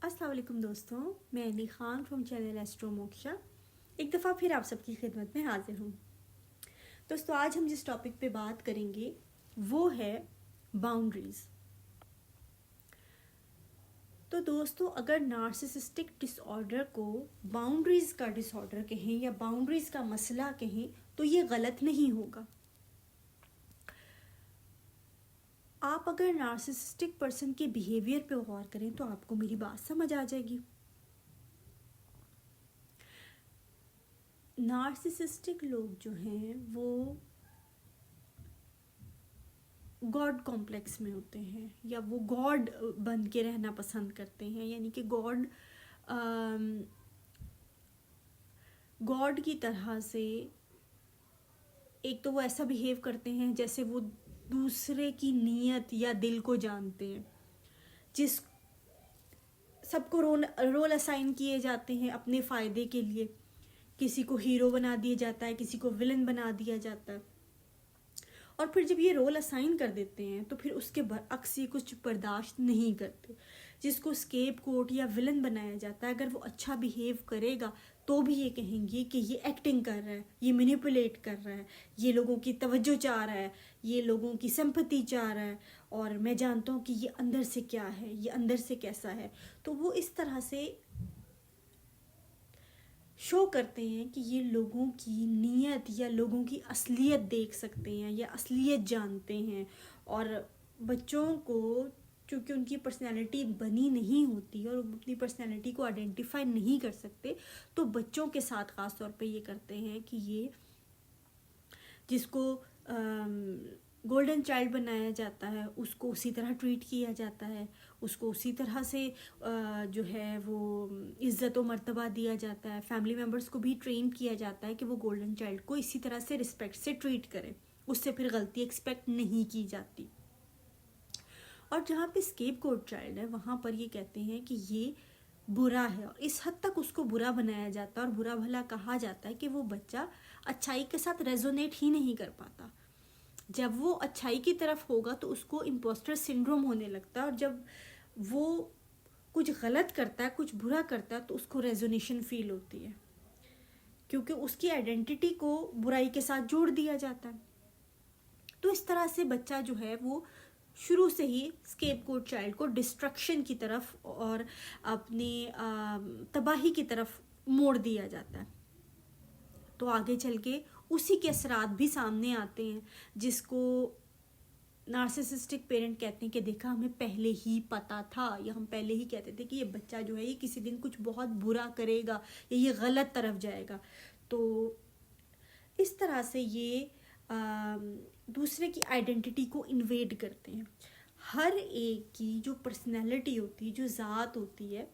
अस्सलाम वालेकुम दोस्तों, मैं Ali Khan from channel astro moksha एक दफ़ा फिर आप सबकी खिदमत में हाजिर हूँ। दोस्तों, आज हम जिस टॉपिक पे बात करेंगे वो है बाउंड्रीज़। तो दोस्तों, अगर नार्सिसिस्टिक डिसऑर्डर को बाउंड्रीज़ का डिसऑर्डर कहें या बाउंड्रीज़ का मसला कहें तो ये गलत नहीं होगा। आप अगर नार्सिसिस्टिक पर्सन के बिहेवियर पे गौर करें तो आपको मेरी बात समझ आ जाएगी। नार्सिसिस्टिक लोग जो हैं वो गॉड कॉम्प्लेक्स में होते हैं या वो गॉड बन के रहना पसंद करते हैं, यानी कि गॉड की तरह से। एक तो वो ऐसा बिहेव करते हैं जैसे वो दूसरे की नीयत या दिल को जानते हैं। जिस सबको रोल असाइन किए जाते हैं अपने फ़ायदे के लिए। किसी को हीरो बना दिया जाता है, किसी को विलन बना दिया जाता है, और फिर जब ये रोल असाइन कर देते हैं तो फिर उसके बरअक्स ये कुछ बर्दाश्त नहीं करते। जिसको स्केप कोट या विलन बनाया जाता है, अगर वो अच्छा बिहेव करेगा तो भी ये कहेंगे कि ये एक्टिंग कर रहा है, ये मैनिपुलेट कर रहा है, ये लोगों की तवज्जो चाह रहा है, ये लोगों की सिंपैथी चाह रहा है, और मैं जानता हूँ कि ये अंदर से क्या है, ये अंदर से कैसा है। तो वो इस तरह से शो करते हैं कि ये लोगों की नीयत या लोगों की असलियत देख सकते हैं या असलियत जानते हैं। और बच्चों को, क्योंकि उनकी पर्सनैलिटी बनी नहीं होती और अपनी पर्सनैलिटी को आइडेंटिफाई नहीं कर सकते, तो बच्चों के साथ ख़ास तौर पे ये करते हैं कि ये जिसको गोल्डन चाइल्ड बनाया जाता है उसको उसी तरह ट्रीट किया जाता है, उसको उसी तरह से जो है वो इज़्ज़त व मर्तबा दिया जाता है। फैमिली मेम्बर्स को भी ट्रेन किया जाता है कि वो गोल्डन चाइल्ड को इसी तरह से रिस्पेक्ट से ट्रीट करें, उससे फिर गलती एक्सपेक्ट नहीं की जाती। और जहाँ पे स्केप गोट चाइल्ड है वहाँ पर ये कहते हैं कि ये बुरा है, और इस हद तक उसको बुरा बनाया जाता है और बुरा भला कहा जाता है कि वो बच्चा अच्छाई के साथ रेजोनेट ही नहीं कर पाता। जब वो अच्छाई की तरफ होगा तो उसको इम्पोस्टर सिंड्रोम होने लगता है, और जब वो कुछ गलत करता है, कुछ बुरा करता है, तो उसको रेजोनेशन फील होती है, क्योंकि उसकी आइडेंटिटी को बुराई के साथ जोड़ दिया जाता है। तो इस तरह से बच्चा जो है वो शुरू से ही स्केपगोट चाइल्ड को डिस्ट्रक्शन की तरफ और अपनी तबाही की तरफ मोड़ दिया जाता है। तो आगे चल के उसी के असरात भी सामने आते हैं, जिसको नार्सिसिस्टिक पेरेंट कहते हैं कि देखा, हमें पहले ही पता था, या हम पहले ही कहते थे कि ये बच्चा जो है ये किसी दिन कुछ बहुत बुरा करेगा या ये गलत तरफ जाएगा। तो इस तरह से ये दूसरे की आइडेंटिटी को इन्वेड करते हैं। हर एक की जो पर्सनैलिटी होती है, जो ज़ात होती है,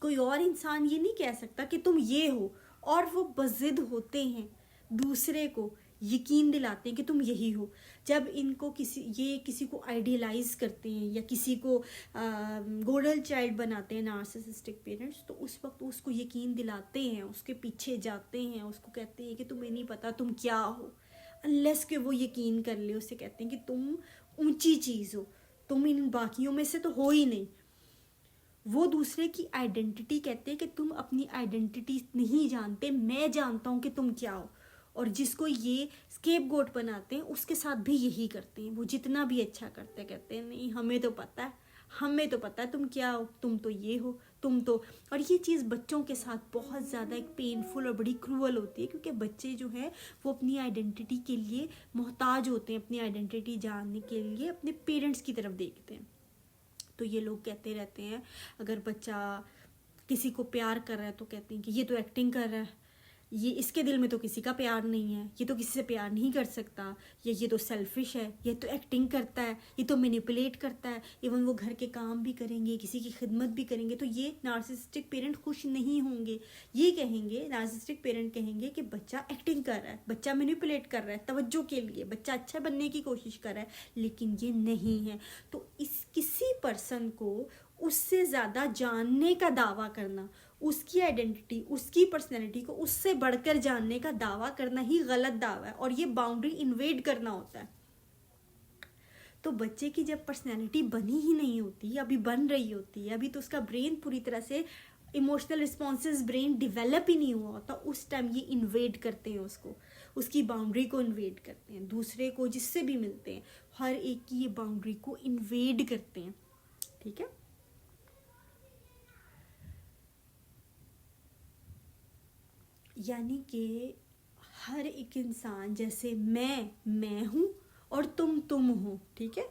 कोई और इंसान ये नहीं कह सकता कि तुम ये हो, और वो बज़िद होते हैं, दूसरे को यकीन दिलाते हैं कि तुम यही हो। जब इनको किसी को आइडियलाइज करते हैं या किसी को गोल्डन चाइल्ड बनाते हैं नार्सिसिस्टिक पेरेंट्स, तो उस वक्त उसको यकीन दिलाते हैं, उसके पीछे जाते हैं, उसको कहते हैं कि तुम्हें नहीं पता तुम क्या हो। अनलेस कि वो यकीन कर ले, उससे कहते हैं कि तुम ऊंची चीज़ हो, तुम इन बाकियों में से तो हो ही नहीं। वो दूसरे की आइडेंटिटी कहते हैं कि तुम अपनी आइडेंटिटी नहीं जानते, मैं जानता हूँ कि तुम क्या हो। और जिसको ये स्केपगोट बनाते हैं उसके साथ भी यही करते हैं। वो जितना भी अच्छा करते हैं, कहते हैं नहीं, हमें तो पता है, हमें तो पता है तुम क्या हो, तुम तो ये हो, तुम तो। और ये चीज़ बच्चों के साथ बहुत ज़्यादा एक पेनफुल और बड़ी क्रूअल होती है, क्योंकि बच्चे जो है वो अपनी आइडेंटिटी के लिए मोहताज होते हैं, अपनी आइडेंटिटी जानने के लिए अपने पेरेंट्स की तरफ देखते हैं। तो ये लोग कहते रहते हैं, अगर बच्चा किसी को प्यार कर रहा है तो कहते हैं कि ये तो एक्टिंग कर रहा है, ये इसके दिल में तो किसी का प्यार नहीं है, ये तो किसी से प्यार नहीं कर सकता, या ये तो सेल्फिश है, ये तो एक्टिंग करता है, ये तो मैनिपुलेट करता है। इवन वो घर के काम भी करेंगे, किसी की खिदमत भी करेंगे, तो ये नार्सिसिस्टिक पेरेंट खुश नहीं होंगे। ये कहेंगे, नार्सिसिस्टिक पेरेंट कहेंगे कि बच्चा एक्टिंग कर रहा है, बच्चा मैनिपुलेट कर रहा है तवज्जो के लिए, बच्चा अच्छा बनने की कोशिश कर रहा है, लेकिन ये नहीं है। तो इस किसी पर्सन को उससे ज़्यादा जानने का दावा करना, उसकी आइडेंटिटी, उसकी पर्सनैलिटी को उससे बढ़कर जानने का दावा करना ही गलत दावा है, और ये बाउंड्री इन्वेड करना होता है। तो बच्चे की जब पर्सनैलिटी बनी ही नहीं होती, अभी बन रही होती है, अभी तो उसका ब्रेन पूरी तरह से इमोशनल रिस्पॉन्सेज ब्रेन डेवलप ही नहीं हुआ होता, उस टाइम ये इन्वेड करते हैं उसको, उसकी बाउंड्री को इन्वेड करते हैं, दूसरे को जिससे भी मिलते हैं हर एक की ये बाउंड्री को इन्वेड करते हैं। ठीक है, यानी कि हर एक इंसान, जैसे मैं हूँ और तुम हो, ठीक है,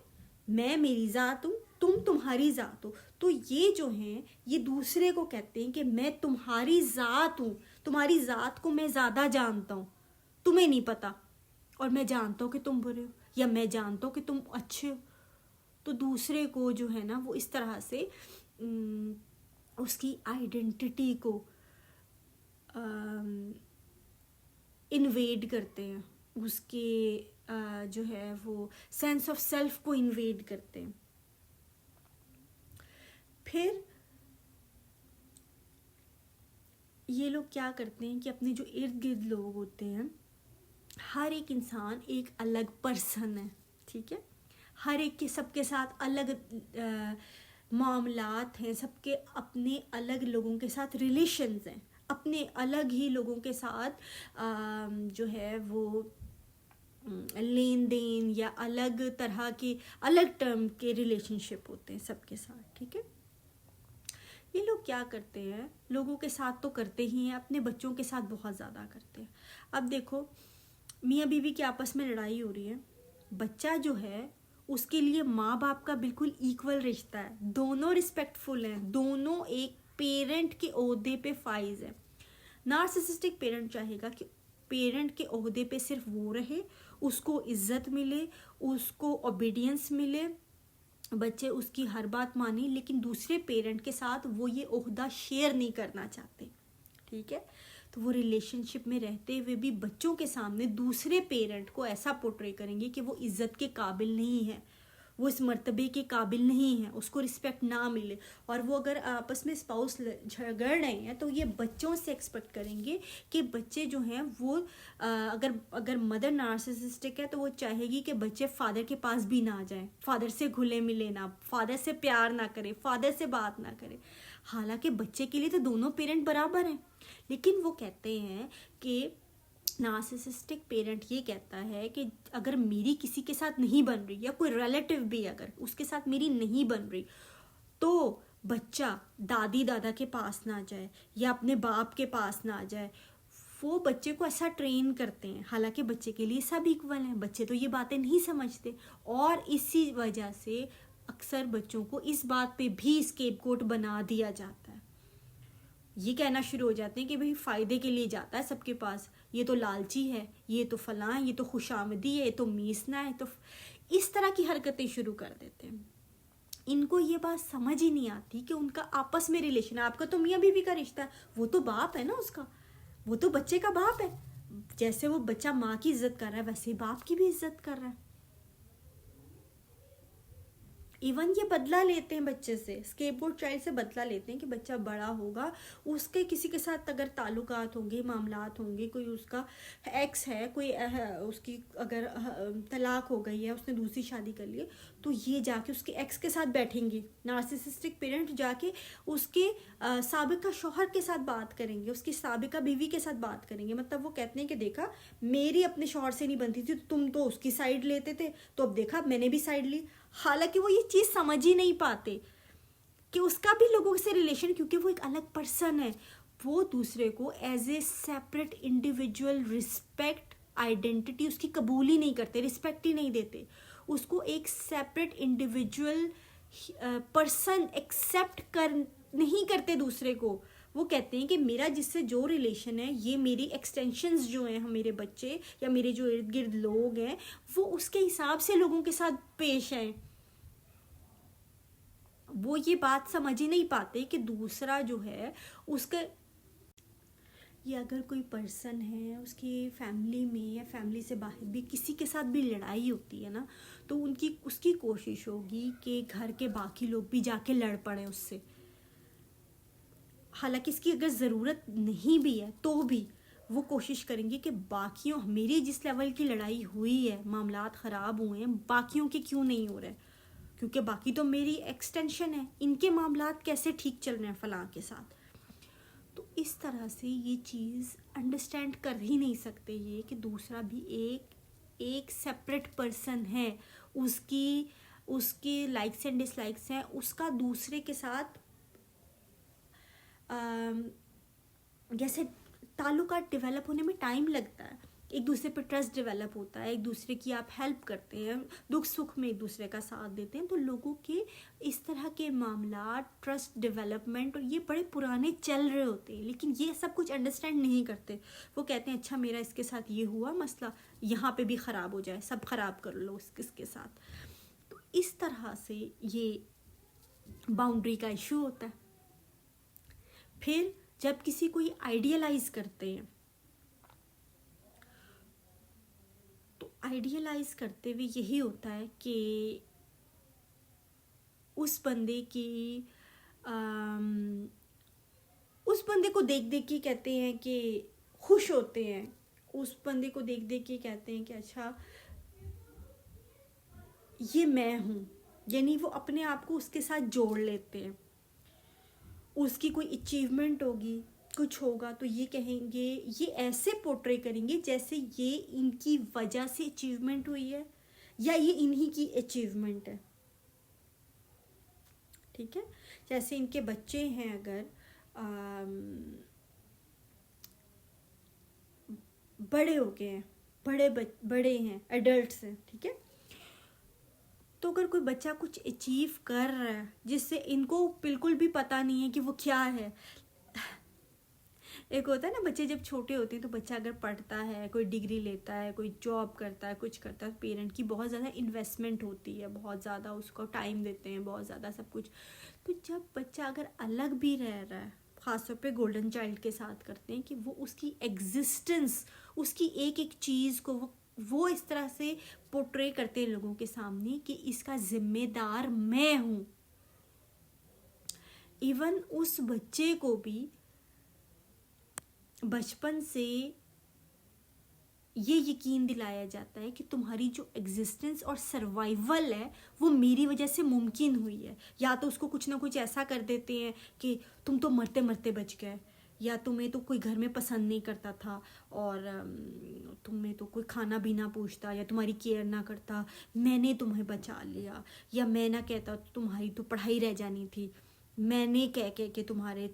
मैं मेरी ज़ात हूँ, तुम तुम्हारी ज़ात हो, तो ये जो हैं ये दूसरे को कहते हैं कि मैं तुम्हारी ज़ात हूँ, तुम्हारी ज़ात को मैं ज़्यादा जानता हूँ, तुम्हें नहीं पता, और मैं जानता हूँ कि तुम बुरे हो, या मैं जानता हूँ कि तुम अच्छे हो। तो दूसरे को जो है ना वो इस तरह से उसकी आइडेंटिटी को इन्वेड करते हैं, उसके जो है वो सेंस ऑफ सेल्फ को इन्वेड करते हैं। फिर ये लोग क्या करते हैं कि अपने जो इर्द गिर्द लोग होते हैं, हर एक इंसान एक अलग पर्सन है, ठीक है, हर एक के सबके साथ अलग मामलात हैं, सबके अपने अलग लोगों के साथ रिलेशंस हैं, अपने अलग ही लोगों के साथ जो है वो लेन देन या अलग तरह के अलग टर्म के रिलेशनशिप होते हैं सबके साथ। ठीक है, ये लोग क्या करते हैं, लोगों के साथ तो करते ही हैं, अपने बच्चों के साथ बहुत ज़्यादा करते हैं। अब देखो, मियाँ बीवी की आपस में लड़ाई हो रही है, बच्चा जो है उसके लिए माँ बाप का बिल्कुल इक्वल रिश्ता है, दोनों रिस्पेक्टफुल हैं, दोनों एक पेरेंट के ओहदे पे फाइज है। नार्सिसिस्टिक पेरेंट चाहेगा कि पेरेंट के ओहदे पे सिर्फ वो रहे, उसको इज्जत मिले, उसको ओबीडियंस मिले, बच्चे उसकी हर बात माने, लेकिन दूसरे पेरेंट के साथ वो ये ओहदा शेयर नहीं करना चाहते। ठीक है, तो वो रिलेशनशिप में रहते हुए भी बच्चों के सामने दूसरे पेरेंट को ऐसा पोर्ट्रे करेंगे कि वो इज्जत के काबिल नहीं है, वो इस मर्तबे के काबिल नहीं है, उसको रिस्पेक्ट ना मिले। और वो अगर आपस में स्पाउस झगड़ रहे हैं तो ये बच्चों से एक्सपेक्ट करेंगे कि बच्चे जो हैं वो अगर मदर नार्सिसिस्टिक है तो वो चाहेगी कि बच्चे फादर के पास भी ना जाएं, फादर से घुले मिले ना, फादर से प्यार ना करे, फादर से बात ना करे। हालांकि बच्चे के लिए तो दोनों पेरेंट बराबर हैं, लेकिन वो कहते हैं कि नार्सिसिस्टिक पेरेंट ये कहता है कि अगर मेरी किसी के साथ नहीं बन रही, या कोई रिलेटिव भी अगर उसके साथ मेरी नहीं बन रही, तो बच्चा दादी दादा के पास ना जाए या अपने बाप के पास ना जाए। वो बच्चे को ऐसा ट्रेन करते हैं, हालांकि बच्चे के लिए सब इक्वल हैं, बच्चे तो ये बातें नहीं समझते, और इसी वजह से अक्सर बच्चों को इस बात पे भी स्केपगोट बना दिया जाता है। ये कहना शुरू हो जाते हैं कि भाई फ़ायदे के लिए जाता है सबके पास, ये तो लालची है, ये तो फलां है, ये तो खुशामदी है, ये तो मीसना है, तो इस तरह की हरकतें शुरू कर देते हैं। इनको ये बात समझ ही नहीं आती कि उनका आपस में रिलेशन है। आपका तो मियाँ बीवी का रिश्ता है, वो तो बाप है ना उसका, वो तो बच्चे का बाप है। जैसे वो बच्चा माँ की इज्जत कर रहा है, वैसे बाप की भी इज्जत कर रहा है। इवन ये बदला लेते हैं बच्चे से, स्केपगोट चाइल्ड से बदला लेते हैं कि बच्चा बड़ा होगा, उसके किसी के साथ अगर ताल्लुकात होंगे, मामलात होंगे, कोई उसका एक्स है, कोई उसकी अगर तलाक हो गई है, उसने दूसरी शादी कर ली, तो ये जाके उसके एक्स के साथ बैठेंगे, नार्सिसिस्टिक पेरेंट जाके उसके साबिका शौहर के साथ बात करेंगे, उसकी साबिका बीवी के साथ बात करेंगे। मतलब वो कहते हैं कि देखा मेरी अपने शौहर से नहीं बनती थी, तो तुम तो उसकी साइड लेते थे, तो अब देखा मैंने भी साइड ली। हालांकि वो ये चीज़ समझ ही नहीं पाते कि उसका भी लोगों से रिलेशन, क्योंकि वो एक अलग पर्सन है, वो दूसरे को as a separate individual respect identity उसकी कबूल ही नहीं करते, रिस्पेक्ट ही नहीं देते, उसको एक सेपरेट इंडिविजुअल पर्सन एक्सेप्ट कर नहीं करते दूसरे को। वो कहते हैं कि मेरा जिससे जो रिलेशन है, ये मेरी एक्सटेंशंस जो हैं, मेरे बच्चे या मेरे जो इर्द गिर्द लोग हैं, वो उसके हिसाब से लोगों के साथ पेश आए। वो ये बात समझ ही नहीं पाते कि दूसरा जो है उसका, ये अगर कोई पर्सन है उसकी फैमिली में या फैमिली से बाहर भी किसी के साथ भी लड़ाई होती है ना, तो उसकी कोशिश होगी कि घर के बाकी लोग भी जाके लड़ पड़े उससे। हालांकि इसकी अगर ज़रूरत नहीं भी है तो भी वो कोशिश करेंगे कि बाकियों, मेरी जिस लेवल की लड़ाई हुई है, मामलात ख़राब हुए हैं, बाकियों के क्यों नहीं हो रहे, क्योंकि बाकी तो मेरी एक्सटेंशन है, इनके मामलात कैसे ठीक चल रहे हैं फलां के साथ। तो इस तरह से ये चीज़ अंडरस्टैंड कर ही नहीं सकते ये कि दूसरा भी एक सेपरेट पर्सन है, उसकी उसके लाइक्स एंड डिसलाइक्स हैं, उसका दूसरे के साथ जैसे ताल्लुकात डेवलप होने में टाइम लगता है, एक दूसरे पर ट्रस्ट डेवलप होता है, एक दूसरे की आप हेल्प करते हैं, दुख सुख में एक दूसरे का साथ देते हैं, तो लोगों के इस तरह के मामला, ट्रस्ट डेवलपमेंट, और ये बड़े पुराने चल रहे होते हैं, लेकिन ये सब कुछ अंडरस्टैंड नहीं करते। वो कहते हैं अच्छा मेरा इसके साथ ये हुआ मसला, यहाँ पे भी ख़राब हो जाए, सब ख़राब कर लो इसके साथ। तो इस तरह से ये बाउंड्री का इशू होता है। फिर जब किसी को ये आइडियलाइज करते हैं, तो आइडियलाइज करते हुए यही होता है कि उस बंदे को देख देख के कहते हैं कि खुश होते हैं, उस बंदे को देख देख के कहते हैं कि अच्छा ये मैं हूँ, यानी वो अपने आप को उसके साथ जोड़ लेते हैं। उसकी कोई अचीवमेंट होगी, कुछ होगा, तो ये कहेंगे, ये ऐसे पोर्ट्रे करेंगे जैसे ये इनकी वजह से अचीवमेंट हुई है या ये इन्हीं की अचीवमेंट है। ठीक है, जैसे इनके बच्चे हैं, अगर बड़े हो गए हैं, बड़े हैं, एडल्ट्स हैं, ठीक है, तो अगर कोई बच्चा कुछ अचीव कर रहा है जिससे इनको बिल्कुल भी पता नहीं है कि वो क्या है। एक होता है ना, बच्चे जब छोटे होते हैं तो बच्चा अगर पढ़ता है, कोई डिग्री लेता है, कोई जॉब करता है, कुछ करता है, पेरेंट की बहुत ज़्यादा इन्वेस्टमेंट होती है, बहुत ज़्यादा उसको टाइम देते हैं, बहुत ज़्यादा सब कुछ। तो जब बच्चा अगर अलग भी रह रहा है, ख़ासतौर पे गोल्डन चाइल्ड के साथ करते हैं कि वो उसकी एग्जिस्टेंस, उसकी एक एक चीज़ को वो इस तरह से पोर्ट्रे करते हैं लोगों के सामने कि इसका जिम्मेदार मैं हूँ। इवन उस बच्चे को भी बचपन से ये यकीन दिलाया जाता है कि तुम्हारी जो एग्जिस्टेंस और सर्वाइवल है वो मेरी वजह से मुमकिन हुई है। या तो उसको कुछ ना कुछ ऐसा कर देते हैं कि तुम तो मरते मरते बच गए, या तुम्हें तो कोई घर में पसंद नहीं करता था और तुम्हें तो कोई खाना भी ना पूछता या तुम्हारी केयर ना करता, मैंने तुम्हें बचा लिया, या मैं ना कहता तो तुम्हारी तो पढ़ाई रह जानी थी, मैंने कह कह के तुम्हारे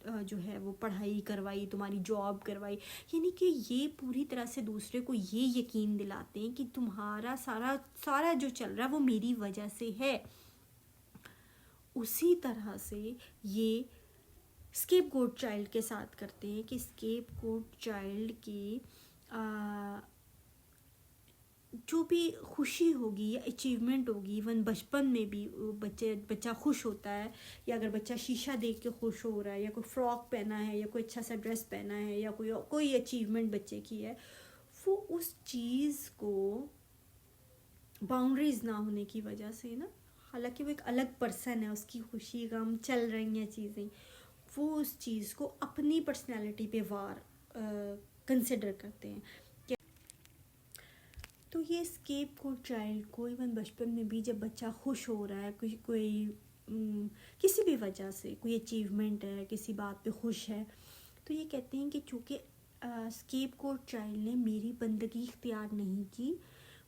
जो है वो पढ़ाई करवाई, तुम्हारी जॉब करवाई। यानी कि ये पूरी तरह से दूसरे को ये यकीन दिलाते हैं कि तुम्हारा सारा जो चल रहा है वो मेरी वजह से है। उसी तरह से ये स्केपगोट चाइल्ड के साथ करते हैं कि स्केपगोट चाइल्ड की जो भी खुशी होगी या अचीवमेंट होगी, इवन बचपन में भी बच्चा खुश होता है, या अगर बच्चा शीशा देख के खुश हो रहा है, या कोई फ्रॉक पहना है, या कोई अच्छा सा ड्रेस पहना है, या कोई अचीवमेंट बच्चे की है, वो उस चीज़ को बाउंड्रीज ना होने की वजह से ना, हालांकि वो एक अलग पर्सन है, उसकी खुशी गम चल रही हैं चीज़ें, वो उस चीज़ को अपनी पर्सनैलिटी पे वार कंसिडर करते हैं। तो ये स्केपगोट चाइल्ड को इवन बचपन में भी जब बच्चा खुश हो रहा है, कोई किसी भी वजह से कोई अचीवमेंट है, किसी बात पे खुश है, तो ये कहते हैं कि चूँकि स्केपगोट चाइल्ड ने मेरी बंदगी इख्तियार नहीं की,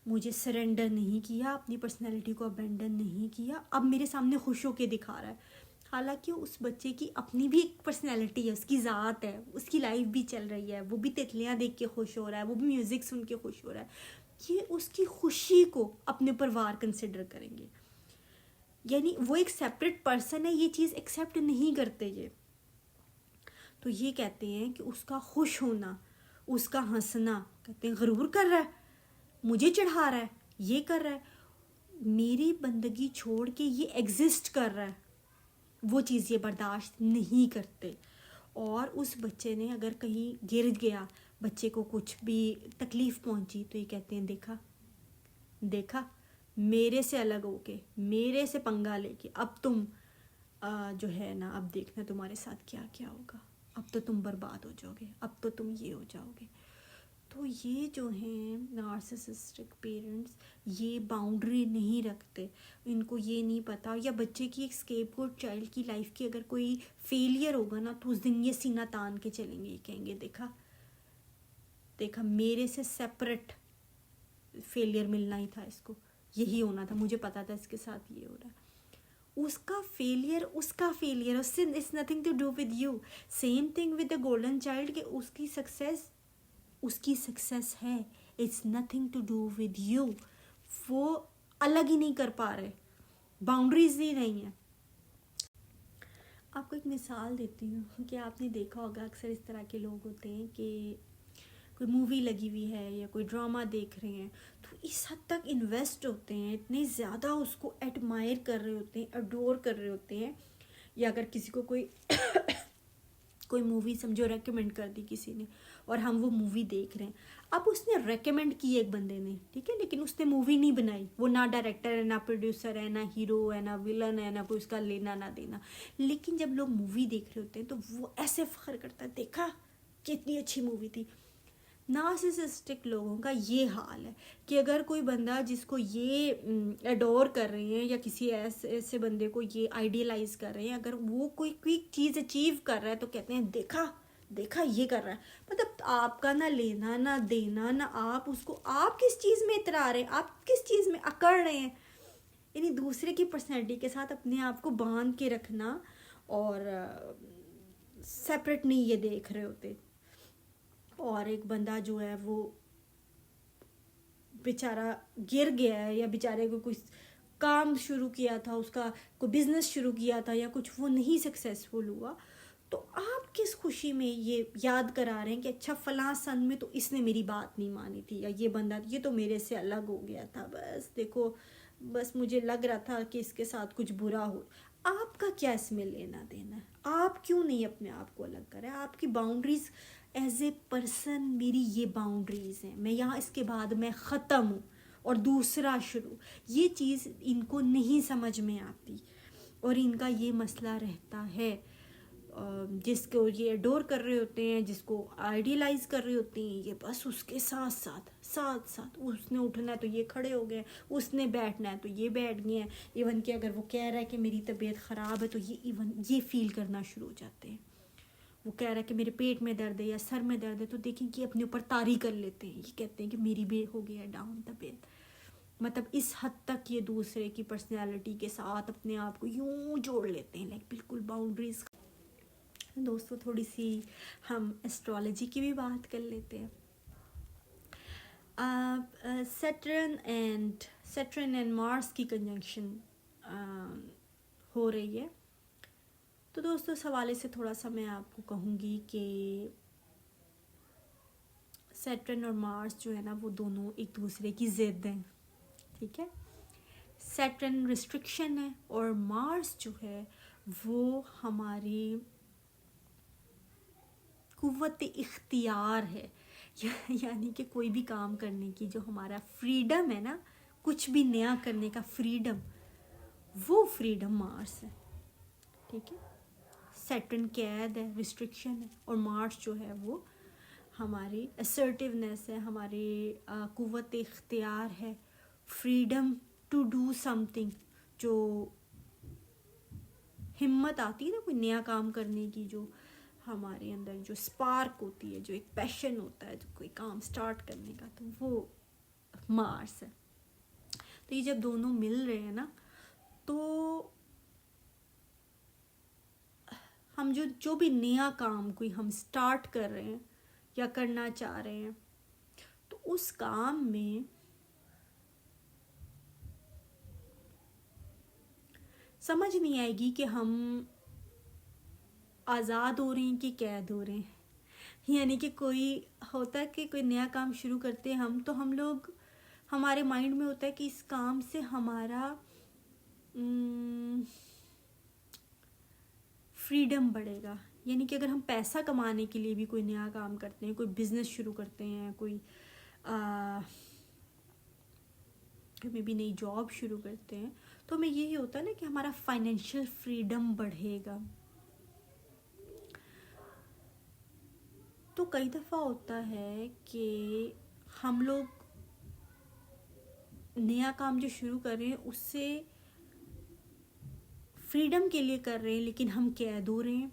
मुझे सरेंडर नहीं किया, अपनी पर्सनैलिटी को अबेंडन नहीं किया, अब मेरे सामने खुश होके दिखा रहा है। हालांकि उस बच्चे की अपनी भी एक पर्सनैलिटी है, उसकी ज़ात है, उसकी लाइफ भी चल रही है, वो भी तितलियाँ देख के खुश हो रहा है, वो भी म्यूज़िक सुन के खुश हो रहा है। ये उसकी खुशी को अपने पर वार कंसिडर करेंगे, यानी वो एक सेपरेट पर्सन है, ये चीज़ एक्सेप्ट नहीं करते ये। तो ये कहते हैं कि उसका खुश होना, उसका हंसना, कहते हैं गरूर कर रहा है, मुझे चढ़ा रहा है, ये कर रहा है, मेरी बंदगी छोड़ के ये एग्जिस्ट कर रहा है, वो चीज़ ये बर्दाश्त नहीं करते। और उस बच्चे ने अगर कहीं गिर गया, बच्चे को कुछ भी तकलीफ़ पहुंची, तो ये कहते हैं देखा मेरे से अलग होके, मेरे से पंगा लेके अब तुम जो है ना, अब देखना तुम्हारे साथ क्या क्या होगा। अब तो तुम बर्बाद हो जाओगे, अब तो तुम ये हो जाओगे। तो ये जो हैं नार्सिसिस्टिक पेरेंट्स, ये बाउंड्री नहीं रखते, इनको ये नहीं पता। या बच्चे की एक स्केपगोट चाइल्ड की लाइफ की अगर कोई फेलियर होगा ना, तो उस दिन ये सीना तान के चलेंगे, ये कहेंगे देखा देखा मेरे से सेपरेट फेलियर मिलना ही था इसको, यही होना था, मुझे पता था इसके साथ ये हो रहा है। उसका फेलियर उससे it's nothing to do with you. Same thing with the golden child, कि उसकी सक्सेस है, it's nothing to do with you. वो अलग ही नहीं कर पा रहे, बाउंड्रीज ही नहीं है। आपको एक मिसाल देती हूँ कि आपने देखा होगा अक्सर इस तरह के लोग होते हैं कि कोई मूवी लगी हुई है या कोई ड्रामा देख रहे हैं, तो इस हद तक इन्वेस्ट होते हैं, इतने ज़्यादा उसको एडमायर कर रहे होते हैं, अडोर कर रहे होते हैं। या अगर किसी को कोई कोई मूवी समझो रेकमेंड कर दी किसी ने, और हम वो मूवी देख रहे हैं। अब उसने रेकमेंड की एक बंदे ने, ठीक है, लेकिन उसने मूवी नहीं बनाई, वो ना डायरेक्टर है, ना प्रोड्यूसर है, ना हीरो है, ना विलन है, ना कोई उसका लेना ना देना। लेकिन जब लोग मूवी देख रहे होते हैं तो वो ऐसे फख्र करता है, देखा कितनी अच्छी मूवी थी। नार्सिसिस्टिक लोगों का ये हाल है कि अगर कोई बंदा जिसको ये एडोर कर रहे हैं, या किसी ऐसे बंदे को ये आइडियलाइज कर रहे हैं, अगर वो कोई क्विक चीज़ अचीव कर रहा है तो कहते हैं देखा देखा ये कर रहा है। मतलब आपका ना लेना ना देना, ना आप उसको, आप किस चीज़ में इतरा रहे हैं, आप किस चीज़ में अकड़ रहे हैं। यानी दूसरे की पर्सनैलिटी के साथ अपने आप को बांध के रखना और सेपरेट नहीं ये देख रहे होते। और एक बंदा जो है वो बेचारा गिर गया है, या बेचारे को कुछ काम शुरू किया था, उसका कोई बिजनेस शुरू किया था, या कुछ वो नहीं सक्सेसफुल हुआ, तो आप किस खुशी में ये याद करा रहे हैं कि अच्छा फलां सन में तो इसने मेरी बात नहीं मानी थी, या ये बंदा ये तो मेरे से अलग हो गया था, बस देखो बस मुझे लग रहा था कि इसके साथ कुछ बुरा हो। आपका क्या इसमें लेना देना है? आप क्यों नहीं अपने आप को अलग करें? आपकी बाउंड्रीज एज ए पर्सन, मेरी ये बाउंड्रीज हैं, मैं यहाँ इसके बाद मैं ख़त्म हूँ और दूसरा शुरू। ये चीज़ इनको नहीं समझ में आती और इनका ये मसला रहता है। जिसको ये अडोर कर रहे होते हैं, जिसको आइडियलाइज कर रहे होते हैं, ये बस उसके साथ साथ उसने उठना है तो ये खड़े हो गए, उसने बैठना है तो ये बैठ गए हैं। इवन कि अगर वो कह रहा है कि मेरी तबीयत ख़राब है तो ये फील करना शुरू हो जाते हैं। वो कह रहा है कि मेरे पेट में दर्द है या सर में दर्द है, तो देखें कि अपने ऊपर तारी कर लेते हैं, ये कहते हैं कि मेरी भी हो गया डाउन तबीयत। मतलब इस हद तक ये दूसरे की पर्सनैलिटी के साथ अपने आप को यूं जोड़ लेते हैं, लाइक बिल्कुल बाउंड्रीज। दोस्तों थोड़ी सी हम एस्ट्रोलॉजी की भी बात कर लेते हैं। सैटर्न एंड मार्स की कंजंक्शन हो रही है। तो दोस्तों इस हवाले से थोड़ा सा मैं आपको कहूँगी कि सैटर्न और मार्स जो है ना, वो दोनों एक दूसरे की ज़िद हैं, ठीक है। सैटर्न रिस्ट्रिक्शन है और मार्स जो है वो हमारी कुव्वत इख्तियार है, यानी कि कोई भी काम करने की जो हमारा फ्रीडम है ना, कुछ भी नया करने का फ्रीडम, वो फ्रीडम मार्स है, ठीक है। सैटर्न कैद है, रिस्ट्रिक्शन है, और मार्स जो है वो हमारी असर्टिवनेस है, हमारी कुव्वत इख्तियार है, फ्रीडम टू डू समथिंग, जो हिम्मत आती है ना कोई नया काम करने की, जो हमारे अंदर जो स्पार्क होती है, जो एक पैशन होता है जो कोई काम स्टार्ट करने का, तो वो मार्स है। तो ये जब दोनों मिल रहे हैं ना, तो हम जो भी नया काम कोई हम स्टार्ट कर रहे हैं या करना चाह रहे हैं, तो उस काम में समझ नहीं आएगी कि हम आज़ाद हो रहे हैं कि कैद हो रहे हैं। यानी कि कोई होता है कि कोई नया काम शुरू करते हैं हम, तो हम लोग, हमारे माइंड में होता है कि इस काम से हमारा फ्रीडम बढ़ेगा। यानी कि अगर हम पैसा कमाने के लिए भी कोई नया काम करते हैं, कोई बिजनेस शुरू करते हैं, कोई मे बी नई जॉब शुरू करते हैं, तो हमें यही होता है ना कि हमारा फाइनेंशियल फ्रीडम बढ़ेगा। तो कई दफ़ा होता है कि हम लोग नया काम जो शुरू कर रहे हैं उससे फ्रीडम के लिए कर रहे हैं, लेकिन हम कैद हो रहे हैं।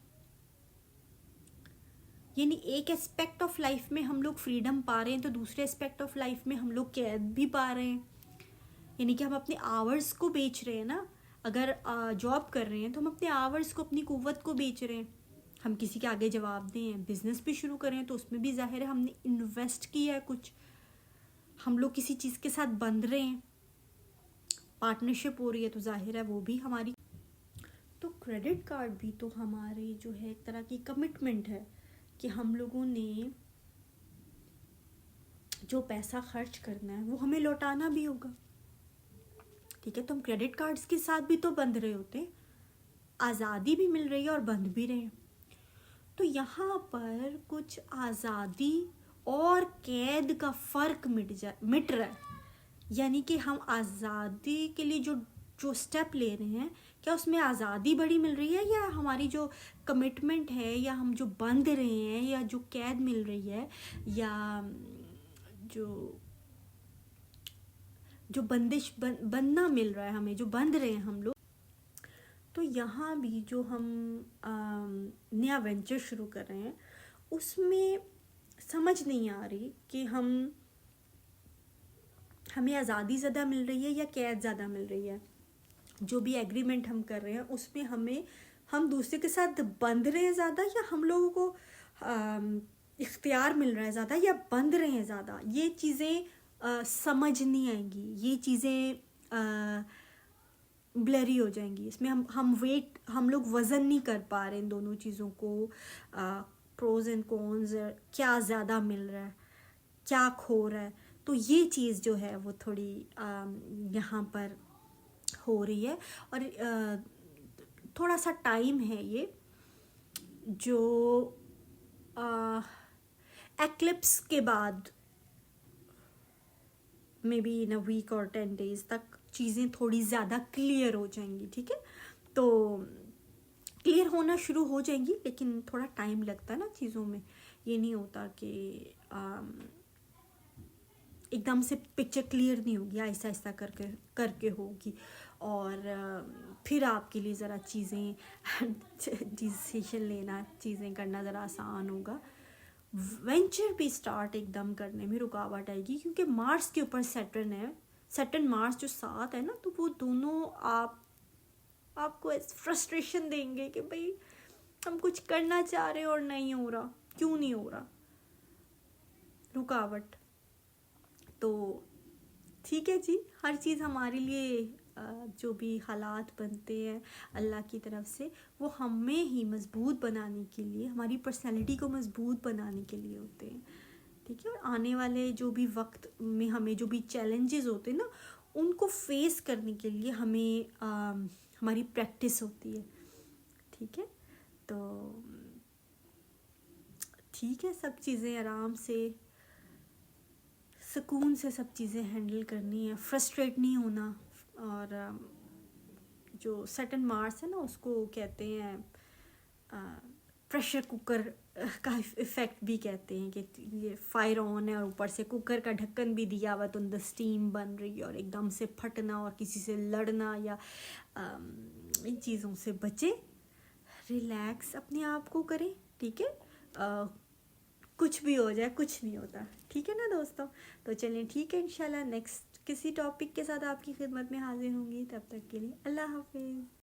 यानी एक एस्पेक्ट ऑफ लाइफ में हम लोग फ्रीडम पा रहे हैं तो दूसरे एस्पेक्ट ऑफ लाइफ में हम लोग कैद भी पा रहे हैं। यानी कि हम अपने आवर्स को बेच रहे हैं ना। अगर जॉब कर रहे हैं तो हम अपने आवर्स को, अपनी कुव्वत को बेच रहे हैं। हम किसी के आगे जवाब दें, बिजनेस भी शुरू करें तो उसमें भी जाहिर है हमने इन्वेस्ट किया है कुछ, हम लोग किसी चीज़ के साथ बंध रहे हैं, पार्टनरशिप हो रही है तो जाहिर है वो भी हमारी। तो क्रेडिट कार्ड भी तो हमारे जो है एक तरह की कमिटमेंट है कि हम लोगों ने जो पैसा खर्च करना है वो हमें लौटाना भी होगा। ठीक है, तो हम क्रेडिट कार्ड्स के साथ भी तो बंध रहे होते हैं, आज़ादी भी मिल रही है और बंध भी रहे हैं। तो यहाँ पर कुछ आज़ादी और कैद का फ़र्क मिट रहा है। यानी कि हम आज़ादी के लिए जो स्टेप ले रहे हैं, क्या उसमें आज़ादी बड़ी मिल रही है, या हमारी जो कमिटमेंट है, या हम जो बंध रहे हैं, या जो कैद मिल रही है, या जो बंदिश बनना मिल रहा है हमें, जो बंध रहे हैं हम लोग। तो यहाँ भी जो हम नया वेंचर शुरू कर रहे हैं उसमें समझ नहीं आ रही कि हमें आज़ादी ज़्यादा मिल रही है या कैद ज़्यादा मिल रही है। जो भी एग्रीमेंट हम कर रहे हैं उसमें हम दूसरे के साथ बंध रहे हैं ज़्यादा, या हम लोगों को इख्तियार मिल रहा है ज़्यादा, या बंध रहे हैं ज़्यादा। ये चीज़ें समझ नहीं आएंगी, ये चीज़ें ब्लरी हो जाएंगी। इसमें हम लोग वज़न नहीं कर पा रहे इन दोनों चीज़ों को, प्रोज एंड कॉन्स, क्या ज़्यादा मिल रहा है, क्या खो रहा है। तो ये चीज़ जो है वो थोड़ी यहाँ पर हो रही है। और थोड़ा सा टाइम है ये, जो एक्लिप्स के बाद may be in a week और 10 days तक चीज़ें थोड़ी ज़्यादा क्लियर हो जाएंगी। ठीक है, तो क्लियर होना शुरू हो जाएंगी, लेकिन थोड़ा टाइम लगता है ना चीज़ों में। ये नहीं होता कि एकदम से पिक्चर क्लियर नहीं होगी, आहिस्ता आहिस्ता करके होगी। और फिर आपके लिए ज़रा चीज़ें डिसीजन लेना, चीज़ें करना ज़रा आसान होगा। वेंचर भी स्टार्ट एकदम करने में रुकावट आएगी, क्योंकि मार्स के ऊपर सैटर्न है। सैटर्न मार्स जो साथ है ना, तो वो दोनों आपको फ्रस्ट्रेशन देंगे कि भाई हम कुछ करना चाह रहे और नहीं हो रहा, क्यों नहीं हो रहा, रुकावट। तो ठीक है जी, हर चीज़ हमारे लिए जो भी हालात बनते हैं अल्लाह की तरफ से, वो हमें ही मजबूत बनाने के लिए, हमारी पर्सनैलिटी को मजबूत बनाने के लिए होते हैं। ठीक है, और आने वाले जो भी वक्त में हमें जो भी चैलेंजेस होते हैं ना, उनको फेस करने के लिए हमें हमारी प्रैक्टिस होती है। ठीक है, तो ठीक है, सब चीज़ें आराम से, सुकून से सब चीज़ें हैंडल करनी है, फ्रस्ट्रेट नहीं होना। और जो सैटर्न मार्स है ना, उसको कहते हैं प्रेशर कुकर का इफ़ेक्ट भी कहते हैं, कि ये फायर ऑन है और ऊपर से कुकर का ढक्कन भी दिया हुआ, तो अंदर स्टीम बन रही है, और एकदम से फटना और किसी से लड़ना या इन चीज़ों से बचे, रिलैक्स अपने आप को करें। ठीक है, कुछ भी हो जाए, कुछ नहीं होता। ठीक है ना दोस्तों, तो चलें, ठीक है, इंशाल्लाह नेक्स्ट किसी टॉपिक के साथ आपकी खिदमत में हाजिर होंगी। तब तक के लिए अल्लाह हाफिज़।